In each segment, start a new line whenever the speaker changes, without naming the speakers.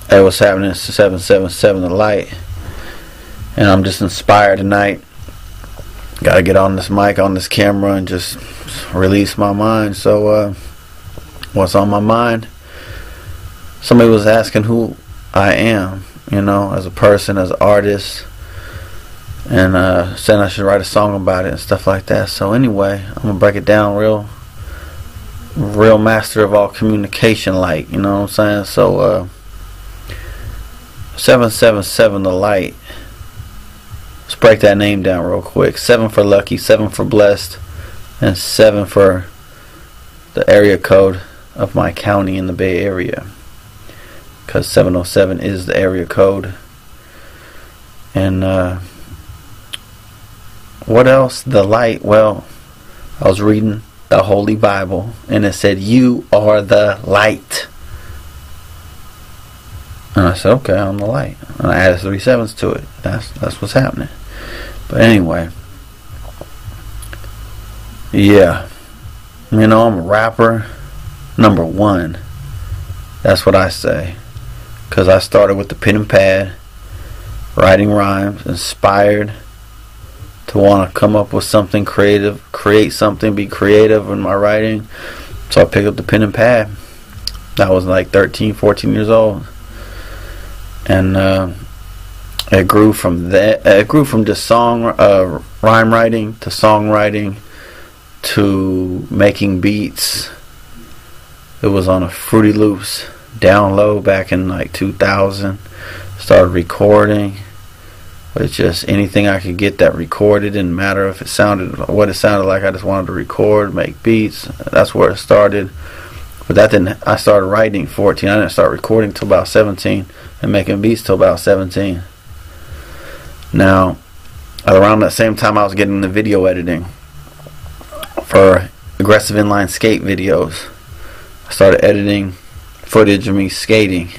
Hey, what's happening? It's 777TheLight, and I'm just inspired tonight. Gotta get on this mic, on this camera, and just release my mind. So, what's on my mind? Somebody was asking who I am, as a person, as an artist, and saying I should write a song about it and stuff like that. So anyway, I'm gonna break it down real master of all communication, like, you know what I'm saying? So 777TheLight. Let's break that name down real quick. 7 for lucky, 7 for blessed, and 7 for the area code of my county in the Bay Area, because 707 is the area code. And what else? The light. Well, I was reading the Holy Bible, and it said, "You are the light." And I said, okay, I'm the light. And I added 3 sevens to it. That's what's happening. But anyway, yeah, I'm a rapper number 1. That's what I say, because I started with the pen and pad, writing rhymes, inspired to want to come up with something creative, create something, be creative in my writing. So I picked up the pen and pad. I was like 13, 14 years old. And it grew from that. It grew from just rhyme writing to songwriting to making beats. It was on a Fruity Loops down low back in like 2000. Started recording with just anything I could get that recorded. Didn't matter if it sounded what it sounded like. I just wanted to record, make beats. That's where it started. But that didn't. I started writing 14. I didn't start recording till about 17, and making beats till about 17. Now, around that same time, I was getting the video editing for aggressive inline skate videos. I started editing footage of me skating.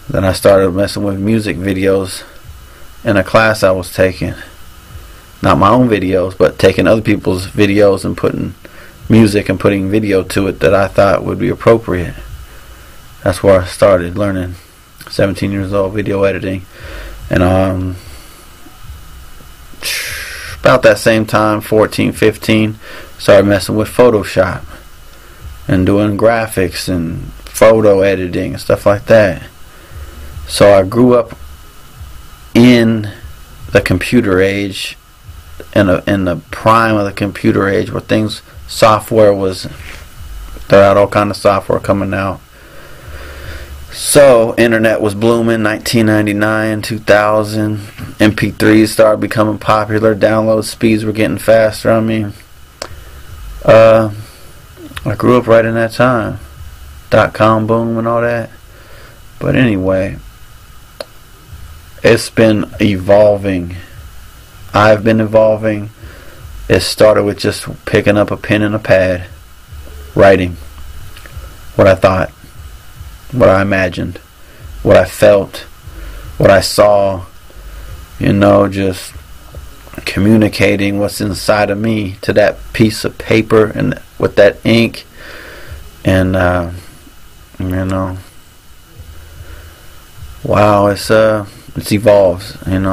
Then I started messing with music videos in a class I was taking. Not my own videos, but taking other people's videos and putting music and putting video to it that I thought would be appropriate. That's where I started learning. 17 years old, video editing. And about that same time, 14, 15, started messing with Photoshop and doing graphics and photo editing and stuff like that. So I grew up in the computer age, in the prime of the computer age, where software was, there had all kind of software coming out. So internet was blooming. 1999, 2000, MP3s started becoming popular. Download speeds were getting faster. I grew up right in that time, .com boom and all that. But anyway, it's been evolving. I've been evolving. It started with just picking up a pen and a pad, writing what I thought, what I imagined, what I felt, what I saw, just communicating what's inside of me to that piece of paper and with that ink. And wow, it's evolved, and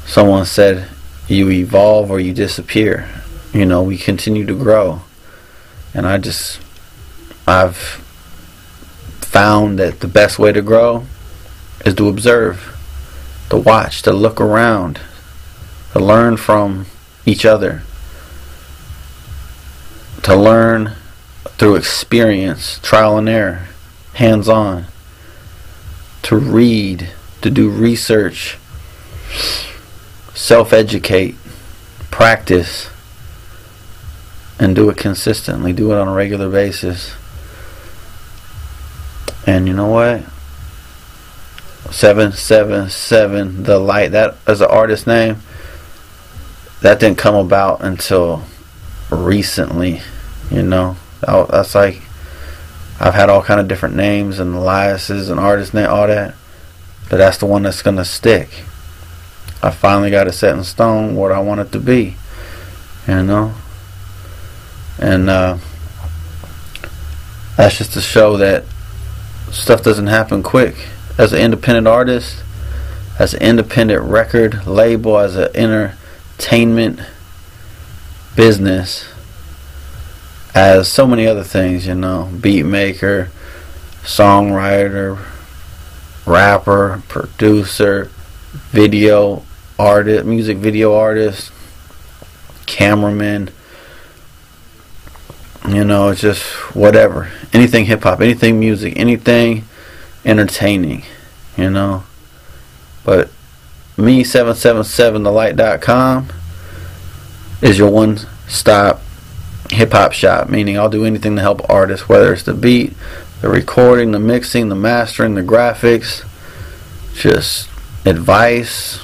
someone said, you evolve or you disappear. We continue to grow. And I've found that the best way to grow is to observe, to watch, to look around, to learn from each other, to learn through experience, trial and error, hands-on, to read, to do research, self-educate, practice, and do it consistently, do it on a regular basis. And you know what? 777TheLight, that as an artist name, that didn't come about until recently. That's like, I've had all kind of different names and aliases and artist name, all that, but that's the one that's gonna stick. I finally got it set in stone what I want it to be, And That's just to show that stuff doesn't happen quick. As an independent artist, as an independent record label, as an entertainment business, as so many other things, beat maker, songwriter, rapper, producer, video artist, music video artist, cameraman, it's just whatever. Anything hip hop, anything music, anything entertaining, But me, 777TheLight.com is your one-stop hip-hop shop, meaning I'll do anything to help artists, whether it's the beat, the recording, the mixing, the mastering, the graphics, just advice,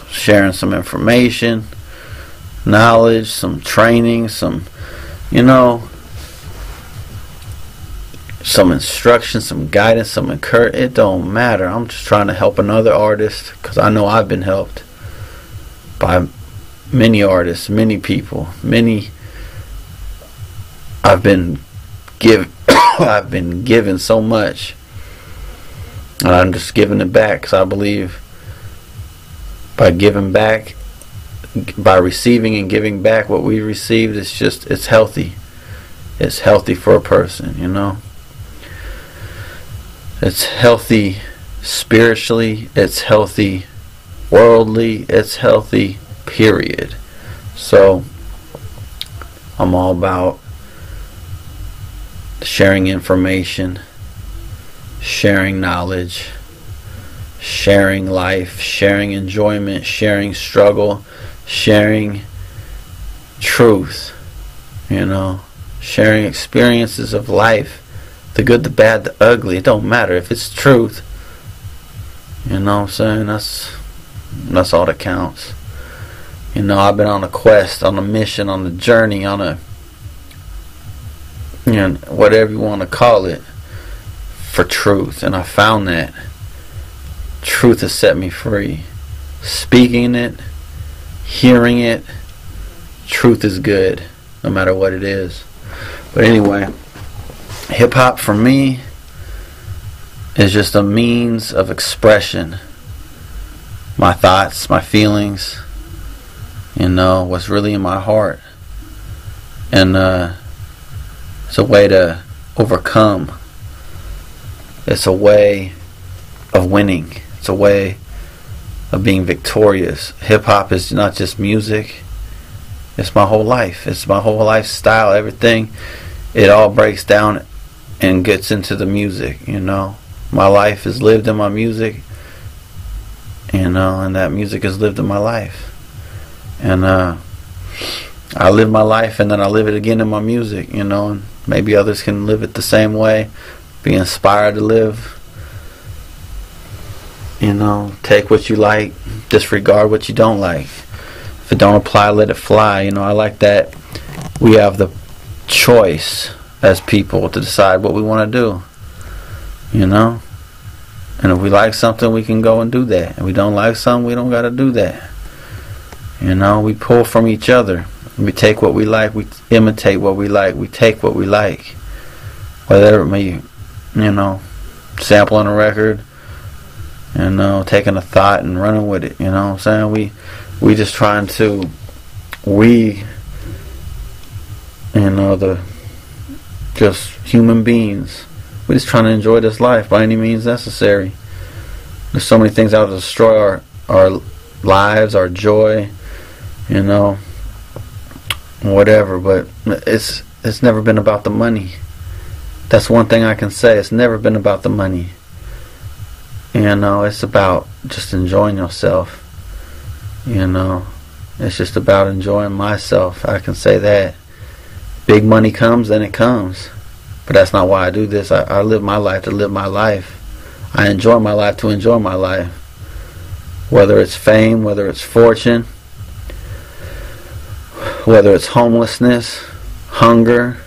sharing some information, knowledge, some training, some some instruction, some guidance, some encouragement. It don't matter. I'm just trying to help another artist, because I know I've been helped by many artists, many people, I've been given so much, and I'm just giving it back, because I believe by giving back, by receiving and giving back what we received, it's healthy. It's healthy for a person, It's healthy spiritually, it's healthy worldly, it's healthy, period. So I'm all about sharing information, sharing knowledge, sharing life, sharing enjoyment, sharing struggle, sharing truth, sharing experiences of life, the good, the bad, the ugly. It don't matter if it's truth. You know what I'm saying? That's all that counts. I've been on a quest, on a mission, on a journey, on a whatever you want to call it, for truth, and I found that truth has set me free. Speaking it, hearing it, truth is good, no matter what it is. But anyway, hip hop for me is just a means of expression. My thoughts, my feelings, what's really in my heart. And it's a way to overcome. It's a way of winning. It's a way of being victorious. Hip hop is not just music. It's my whole life. It's my whole lifestyle. Everything. It all breaks down and gets into the music, My life is lived in my music, and that music is lived in my life. And I live my life, and then I live it again in my music, and maybe others can live it the same way, be inspired to live, take what you like, disregard what you don't like. If it don't apply, let it fly. I like that we have the choice as people to decide what we want to do, and if we like something, we can go and do that. If we don't like something, we don't got to do that. We pull from each other. We take what we like, we imitate what we like, we take what we like, whether it be sampling a record, taking a thought and running with it. What I'm saying? We just trying to just human beings. We're just trying to enjoy this life by any means necessary. There's so many things out to destroy our lives, our joy, whatever. But it's never been about the money. That's one thing I can say. It's never been about the money. It's about just enjoying yourself. It's just about enjoying myself. I can say that. Big money comes, then it comes. But that's not why I do this. I live my life to live my life. I enjoy my life to enjoy my life. Whether it's fame, whether it's fortune, whether it's homelessness, hunger,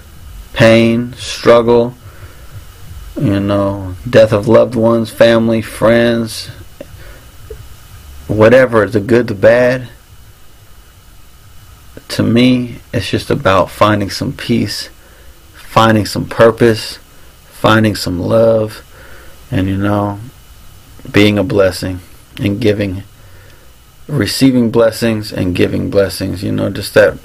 pain, struggle, death of loved ones, family, friends, whatever, the good, the bad. To me, it's just about finding some peace, finding some purpose, finding some love, and being a blessing and giving, receiving blessings and giving blessings. Just that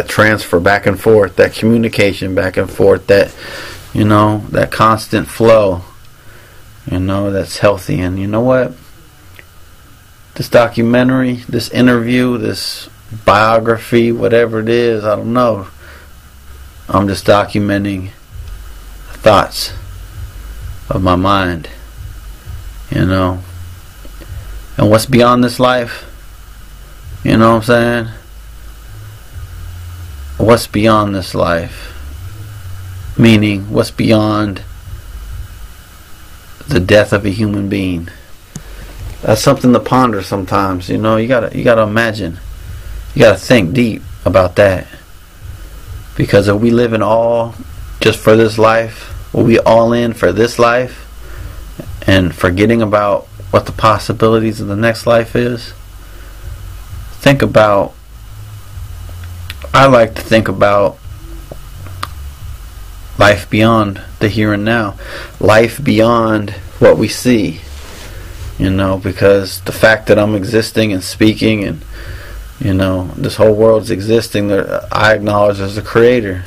transfer back and forth, that communication back and forth, that that constant flow, that's healthy. And you know what? This documentary, this interview, this biography, whatever it is, I don't know. I'm just documenting thoughts of my mind, and what's beyond this life, you know what I'm saying? What's beyond this life? Meaning, what's beyond the death of a human being? That's something to ponder sometimes. You gotta imagine. You gotta think deep about that. Because if we live in all just for this life, will we all in for this life and forgetting about what the possibilities of the next life is? Think about, I like to think about life beyond the here and now. Life beyond what we see. Because the fact that I'm existing and speaking and this whole world's existing, I acknowledge there's a creator.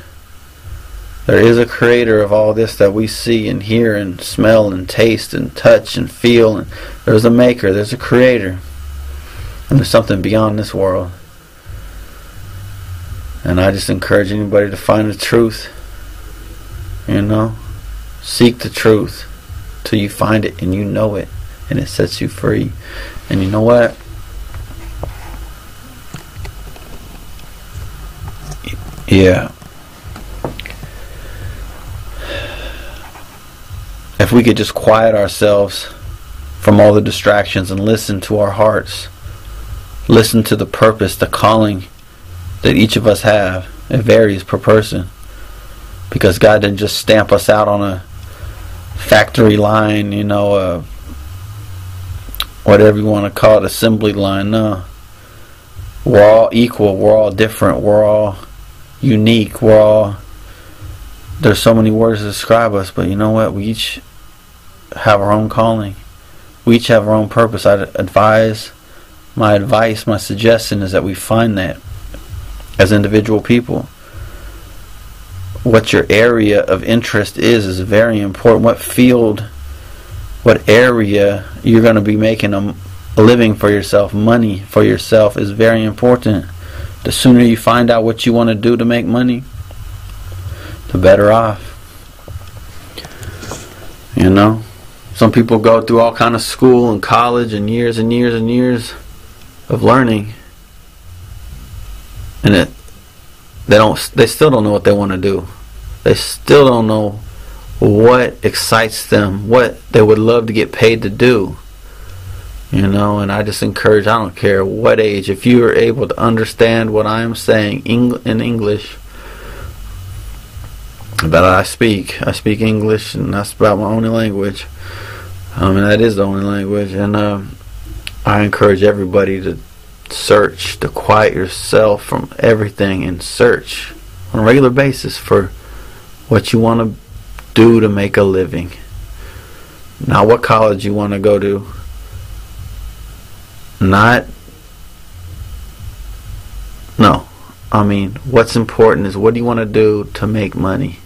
There is a creator of all this that we see and hear and smell and taste and touch and feel. And there's a maker, there's a creator. And there's something beyond this world. And I just encourage anybody to find the truth. Seek the truth till you find it and you know it. And it sets you free. And you know what? Yeah. If we could just quiet ourselves from all the distractions and listen to our hearts, listen to the purpose, the calling that each of us have. It varies per person, because God didn't just stamp us out on a factory line, whatever you want to call it, assembly line. No, we're all equal, we're all different, we're all unique, there's so many words to describe us, but you know what? We each have our own calling. We each have our own purpose. My suggestion is that we find that as individual people. What your area of interest is very important. What field, what area you're going to be making a living for yourself, money for yourself, is very important. The sooner you find out what you want to do to make money, the better off. Some people go through all kind of school and college and years and years and years of learning, and they still don't know what they want to do. They still don't know what excites them, what they would love to get paid to do. And I just encourage, I don't care what age, if you are able to understand what I am saying in English, but I speak English, and that's about my only language. And that is the only language. And I encourage everybody to search, to quiet yourself from everything and search on a regular basis for what you want to do to make a living. Not what college you want to go to. What's important is, what do you want to do to make money?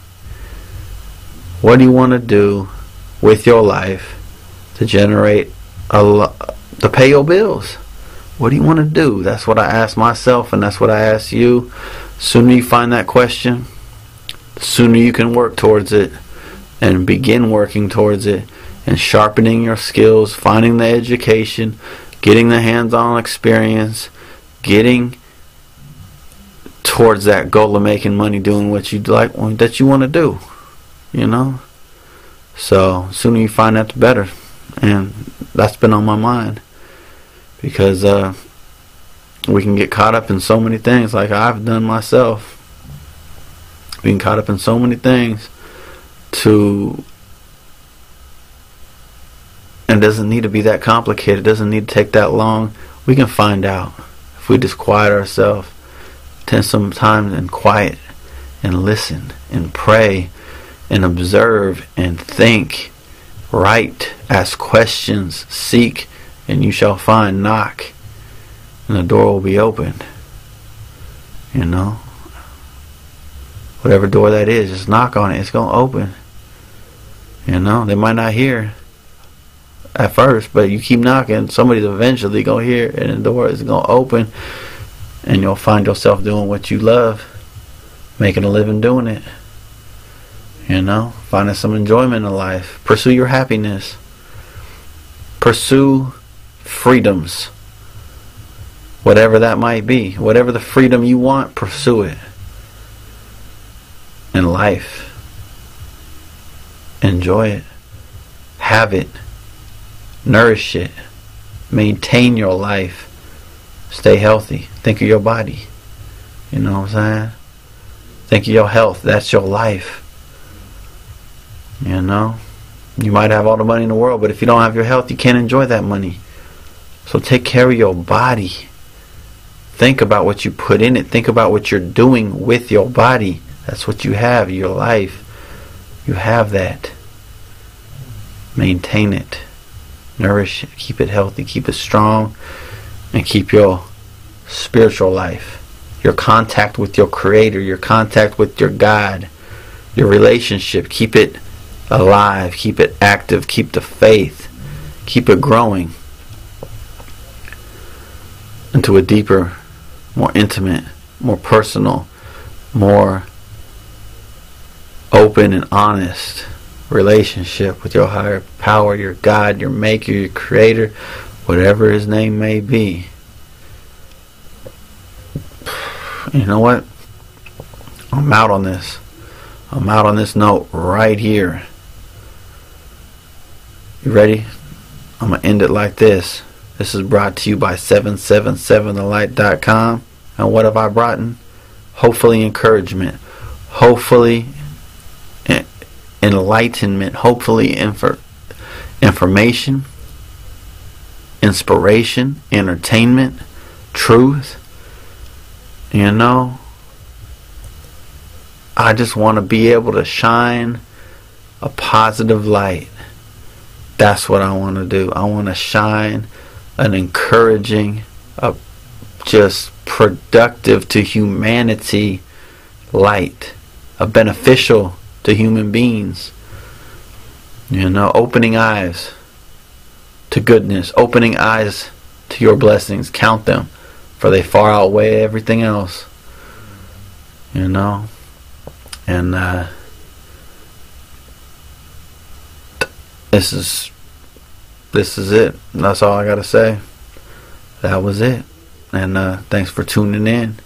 What do you want to do with your life to generate to pay your bills? What do you want to do? That's what I ask myself, and that's what I ask you. The sooner you find that question, the sooner you can work towards it and begin working towards it and sharpening your skills, finding the education, getting the hands-on experience, getting towards that goal of making money, doing what you like, that you want to do. So the sooner you find that, the better. And that's been on my mind, because we can get caught up in so many things, like I've done myself. Being caught up in so many things and it doesn't need to be that complicated. It doesn't need to take that long. We can find out if we just quiet ourselves, take some time and quiet and listen and pray and observe and think. Write, ask questions, seek, and you shall find. Knock, and the door will be opened. You know? Whatever door that is, just knock on it. It's going to open. You know? They might not hear at first, but you keep knocking, somebody's eventually going to hear, and the door is going to open, and you'll find yourself doing what you love, making a living doing it. You know? Finding some enjoyment in life. Pursue your happiness. Pursue freedoms. Whatever that might be. Whatever the freedom you want, pursue it. In life. Enjoy it. Have it. Nourish it. Maintain your life. Stay healthy. Think of your body. You know what I'm saying? Think of your health. That's your life. You know? You might have all the money in the world, but if you don't have your health, you can't enjoy that money. So take care of your body. Think about what you put in it. Think about what you're doing with your body. That's what you have, your life. You have that. Maintain it. Nourish it. Keep it healthy. Keep it strong. And keep your spiritual life. Your contact with your Creator. Your contact with your God. Your relationship. Keep it alive. Keep it active. Keep the faith. Keep it growing into a deeper, more intimate, more personal, more open and honest relationship with your higher power, your God, your Maker, your Creator, whatever His name may be. You know what? I'm out on this. I'm out on this note right here. You ready? I'm going to end it like this. This is brought to you by 777TheLight.com. And what have I brought in? Hopefully encouragement. Hopefully enlightenment. Hopefully information. Inspiration. Entertainment. Truth. You know? I just want to be able to shine a positive light. That's what I want to do. I want to shine an encouraging, just productive to humanity light. A beneficial to human beings. You know, opening eyes to goodness. Opening eyes to your blessings. Count them, for they far outweigh everything else. You know? And this is it. That's all I gotta say. That was it. And thanks for tuning in.